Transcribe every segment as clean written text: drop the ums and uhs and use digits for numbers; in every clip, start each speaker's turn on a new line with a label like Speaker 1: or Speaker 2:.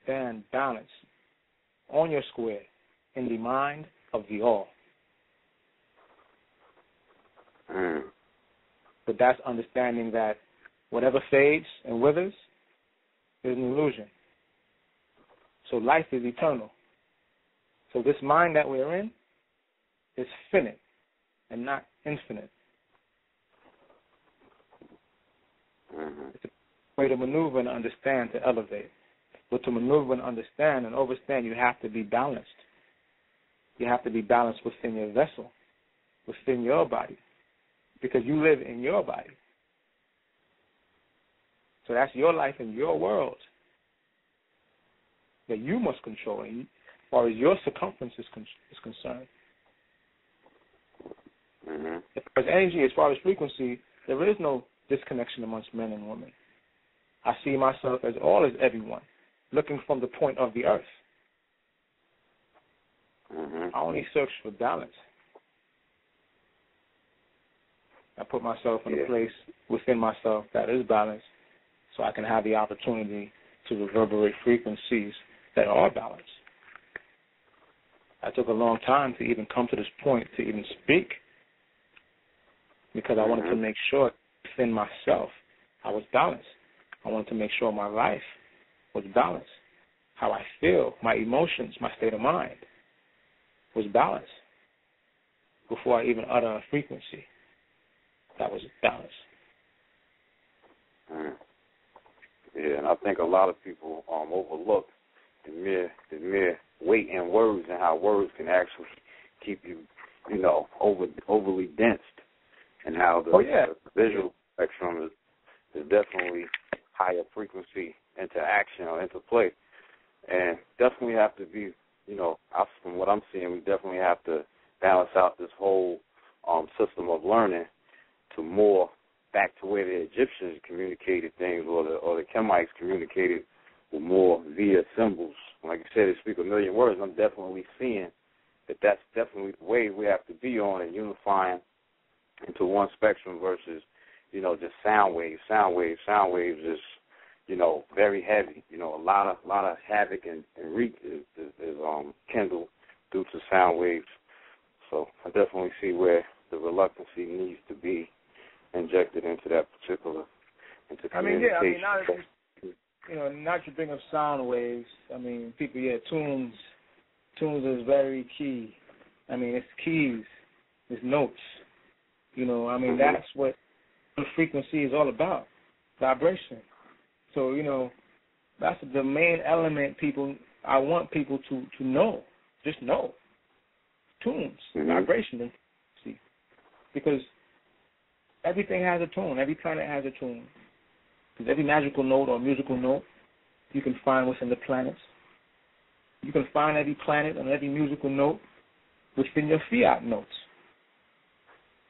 Speaker 1: understand balance on your square in the mind of the all. But that's understanding that whatever fades and withers is an illusion. So life is eternal. So this mind that we're in is finite and not infinite. It's a way to maneuver and understand, to elevate. But to maneuver and understand and overstand, you have to be balanced. You have to be balanced within your vessel, within your body, because you live in your body. So that's your life and your world that you must control as far as your circumference is concerned. As far as energy, as far as frequency, there is no disconnection amongst men and women. I see myself as all as everyone, looking from the point of the earth. I only search for balance. I put myself in a place within myself that is balanced, so I can have the opportunity to reverberate frequencies that are balanced. I took a long time to even come to this point, to even speak, because I wanted to make sure within myself I was balanced. I wanted to make sure my life was balanced. How I feel, my emotions, my state of mind was balanced before I even utter a frequency that was balanced.
Speaker 2: Yeah, and I think a lot of people overlook the mere weight in words and how words can actually keep you, overly densed, and how the visual spectrum is definitely higher frequency into action or into play, and definitely have to be, from what I'm seeing, we definitely have to balance out this whole system of learning to more back to where the Egyptians communicated things, or the Kemites communicated with more via symbols. Like you said, they speak a million words. I'm definitely seeing that that's definitely the way we have to be on, and unifying into one spectrum versus, just sound waves. Sound waves is, very heavy. A lot of havoc and reek is kindled due to sound waves. So I definitely see where the reluctancy needs to be injected into that particular communication.
Speaker 1: Not to bring up sound waves. People, tunes is very key. It's keys, it's notes. That's what the frequency is all about, vibration. So, that's the main element I want people to know, just know. Tunes, vibration, and frequency. Because everything has a tone. Every planet has a tune. Because every magical note or musical note you can find within the planets. You can find every planet and every musical note within your fiat notes.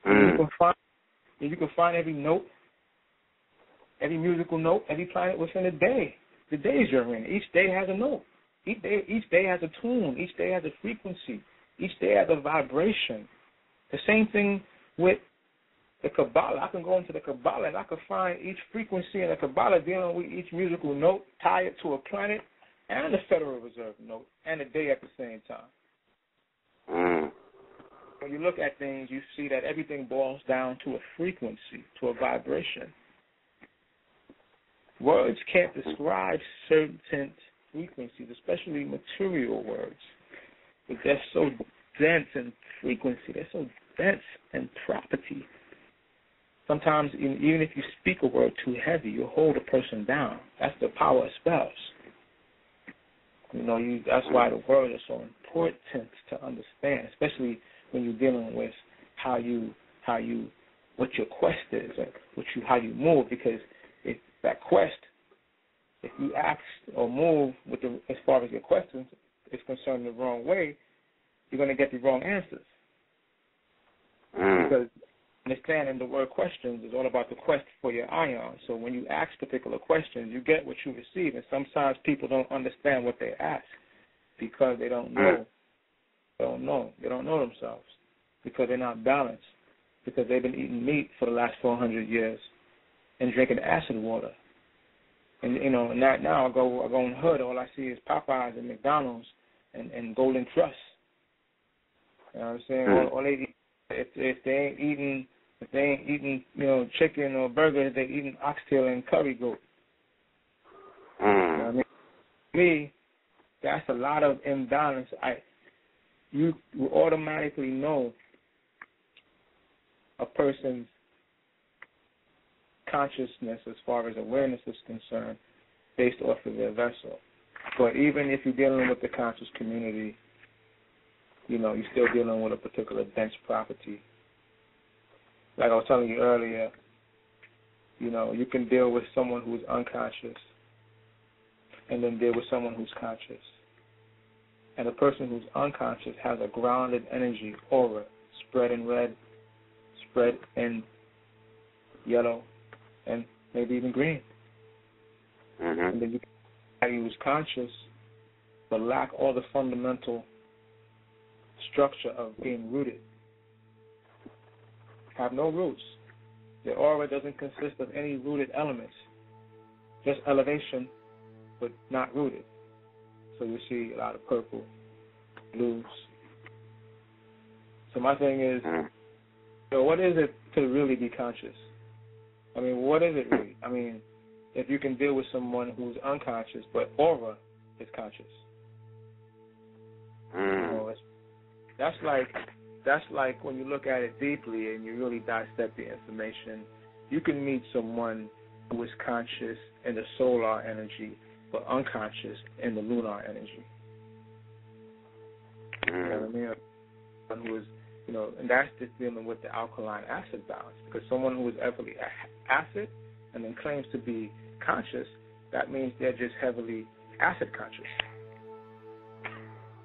Speaker 1: You can find every note, every musical note, every planet within a day. The days you're in. Each day has a note. Each day has a tune. Each day has a frequency. Each day has a vibration. The same thing with the Kabbalah. I can go into the Kabbalah and I can find each frequency in the Kabbalah dealing with each musical note, tie it to a planet and the Federal Reserve note and a day at the same time. When you look at things, you see that everything boils down to a frequency, to a vibration. Words can't describe certain frequencies, especially material words. But they're so dense in frequency. They're so dense in property. Sometimes, even if you speak a word too heavy, you'll hold a person down. That's the power of spells. That's why the words are so important to understand, especially when you're dealing with what your quest is, or how you move. Because if that quest, if you act or move as far as your questions is concerned the wrong way, you're going to get the wrong answers. Because understanding the word questions is all about the quest for your ion. So when you ask particular questions, you get what you receive. And sometimes people don't understand what they ask because they don't know. They don't know themselves because they're not balanced, because they've been eating meat for the last 400 years and drinking acid water. And and now I go in the hood, all I see is Popeyes and McDonald's and Golden Trust. You know what I'm saying? All they eat, if they ain't eating chicken or burgers, they eating oxtail and curry goat. You know what I mean? For me, that's a lot of imbalance. You will automatically know a person's consciousness as far as awareness is concerned based off of their vessel. But even if you're dealing with the conscious community, you're still dealing with a particular dense property. Like I was telling you earlier, you can deal with someone who's unconscious and then deal with someone who's conscious. And the person who's unconscious has a grounded energy aura, spread in red, spread in yellow, and maybe even green. And then you can have somebody who's conscious but lack all the fundamental structure of being rooted. Have no roots. The aura doesn't consist of any rooted elements, just elevation, but not rooted. So you see a lot of purple, blues. So my thing is, what is it to really be conscious? I mean, what is it really? I mean, if you can deal with someone who's unconscious, but aura is conscious. That's like when you look at it deeply and you really dissect the information, you can meet someone who is conscious in the solar energy, but unconscious in the lunar energy. You know what I mean? Someone who is, and that's just dealing with the alkaline acid balance. Because someone who is heavily acid and then claims to be conscious, that means they're just heavily acid conscious.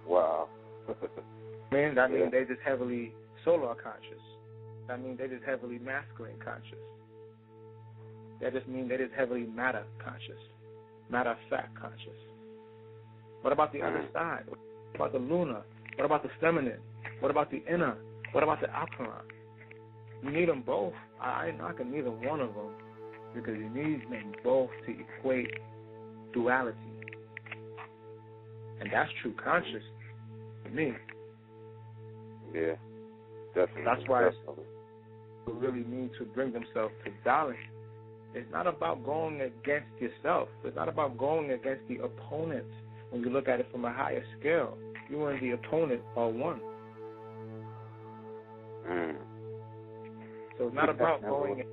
Speaker 2: Wow.
Speaker 1: That means they're just heavily solar conscious. That means they're just heavily masculine conscious. That just means they're just heavily matter conscious, matter of fact conscious. What about the other side? What about the lunar? What about the feminine? What about the inner? What about the alkaline? You need them both. I ain't knocking neither one of them because you need them both to equate duality. And that's true conscious to me.
Speaker 2: Yeah, definitely.
Speaker 1: That's why people really need to bring themselves to balance. It's not about going against yourself. It's not about going against the opponent. When you look at it from a higher scale, you and the opponent are one. So it's not about going against,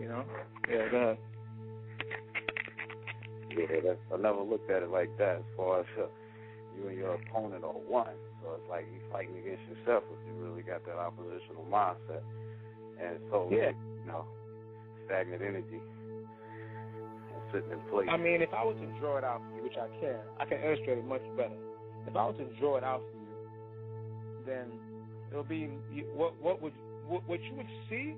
Speaker 1: Yeah, go ahead.
Speaker 2: Yeah, I never looked at it like that as far as you and your opponent are one. So it's like you're fighting against yourself if you really got that oppositional mindset. And so, stagnant energy and sitting in place.
Speaker 1: I mean, if I were to draw it out for you, which I can illustrate it much better. If I were to draw it out for you, then it'll be what you would see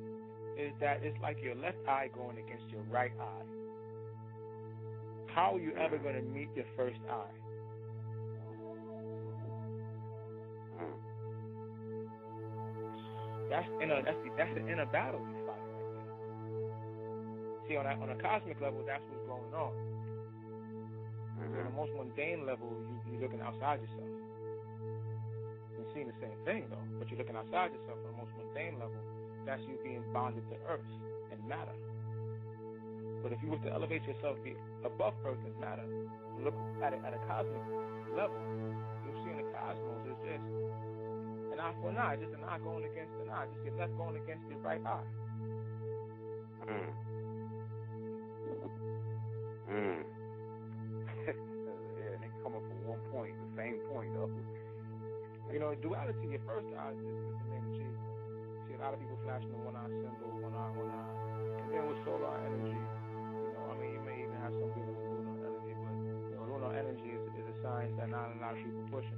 Speaker 1: is that it's like your left eye going against your right eye. How are you ever going to meet your first eye? That's the inner battle you fight right there. See, on a cosmic level, that's what's going on. On the most mundane level, you're looking outside yourself. You're seeing the same thing, though, but you're looking outside yourself. On the most mundane level, that's you being bonded to earth and matter. But if you were to elevate yourself, be above earth and matter, and look at it at a cosmic level, you'll see in the cosmos, it's just an eye for an eye, just an eye going against an eye, just your left going against your right eye.
Speaker 2: Yeah, they coming from one point, the same point, though.
Speaker 1: Duality, your first eye is the main achievement. See, a lot of people flashing the one eye symbol, one eye. And then with solar energy, you may even have some people with lunar energy, but lunar energy is a science that not a lot of people pushing.